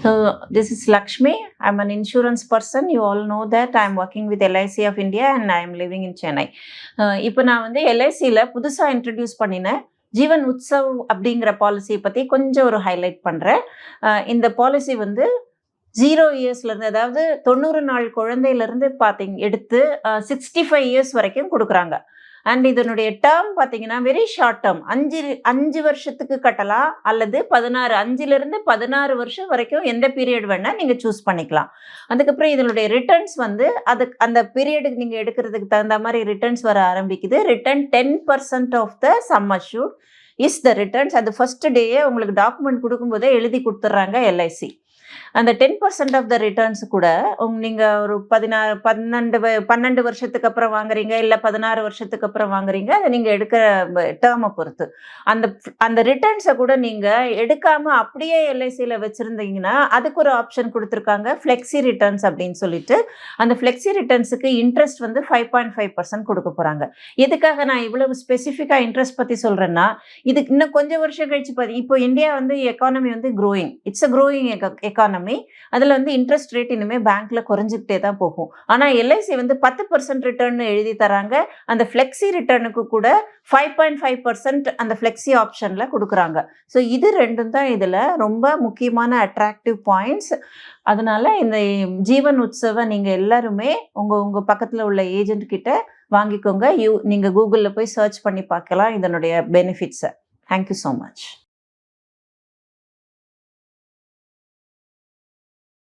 So this is Lakshmi. I'm an insurance person. You all know that I'm working with LIC of India and I'm living in Chennai. இப்போ நான் வந்து LICல புதுசாக introduce பண்ணினேன் ஜீவன் உற்சவ் அப்படிங்கிற பாலிசியை பற்றி கொஞ்சம் ஒரு ஹைலைட் பண்ணுறேன். இந்த பாலிசி வந்து 0 இயர்ஸ்லேருந்து, அதாவது 90 நாள் குழந்தையிலேருந்து எடுத்து 65 இயர்ஸ் வரைக்கும் கொடுக்குறாங்க. அண்ட் இதனுடைய டேர்ம் பார்த்தீங்கன்னா வெரி ஷார்ட் டேர்ம். 5 வருஷத்துக்கு கட்டலாம், அல்லது 5லிருந்து 16 வருஷம் வரைக்கும் எந்த பீரியட் வேணால் நீங்கள் சூஸ் பண்ணிக்கலாம். அதுக்கப்புறம் இதனுடைய ரிட்டர்ன்ஸ் வந்து அந்த பீரியடுக்கு நீங்கள் எடுக்கிறதுக்கு தகுந்த மாதிரி ரிட்டர்ன்ஸ் வர ஆரம்பிக்குது. Return 10% of the sum assured is the returns. அது ஃபர்ஸ்ட் டேயே உங்களுக்கு டாக்குமெண்ட் கொடுக்கும்போதே எழுதி கொடுத்துட்றாங்க LIC. அந்த 10% ஆஃப் த ரிட்டர்ன்ஸ் கூட நீங்கள் ஒரு 12 வருஷத்துக்கு அப்புறம் வாங்குறீங்க, இல்லை 16 வருஷத்துக்கு அப்புறம் வாங்குறீங்க, அதை நீங்கள் எடுக்கிற டேர்மை பொறுத்து அந்த ரிட்டர்ன்ஸை கூட நீங்கள் எடுக்காமல் அப்படியே LICயில் வச்சுருந்தீங்கன்னா அதுக்கு ஒரு ஆப்ஷன் கொடுத்துருக்காங்க, ஃப்ளெக்ஸி ரிட்டர்ன்ஸ் அப்படின்னு சொல்லிட்டு. அந்த ஃப்ளெக்ஸி ரிட்டர்ன்ஸுக்கு இன்ட்ரெஸ்ட் வந்து 5.5% கொடுக்க போகிறாங்க. எதுக்காக நான் இவ்வளவு ஸ்பெசிஃபிக்காக இன்ட்ரெஸ்ட் பற்றி சொல்கிறேன்னா, இதுக்கு இன்னும் கொஞ்சம் வருஷம் கழிச்சு இப்போ இந்தியா வந்து எக்கானமி வந்து growing, it's a growing economy. அதில் வந்து இன்ட்ரெஸ்ட் ரேட் இனிமேல் பேங்க்ல குறைஞ்சிக்கிட்டே தான் போகும். ஆனால் LIC வந்து 10% ரிட்டர்ன் எழுதி தராங்க. அந்த ஃப்ளெக்ஸி ரிட்டர்னுக்கு கூட 5.5% அந்த ஃப்ளெக்ஸி ஆப்ஷனில் கொடுக்குறாங்க. ஸோ இது ரெண்டும் தான் இதில் ரொம்ப முக்கியமான அட்ராக்டிவ் பாயிண்ட்ஸ். அதனால இந்த ஜீவன் உற்சவை நீங்கள் எல்லாருமே உங்கள் பக்கத்தில் உள்ள ஏஜென்ட் கிட்ட வாங்கிக்கோங்க. நீங்கள் கூகுளில் போய் சர்ச் பண்ணி பார்க்கலாம் இதனுடைய பெனிஃபிட்ஸை. Thank you so much.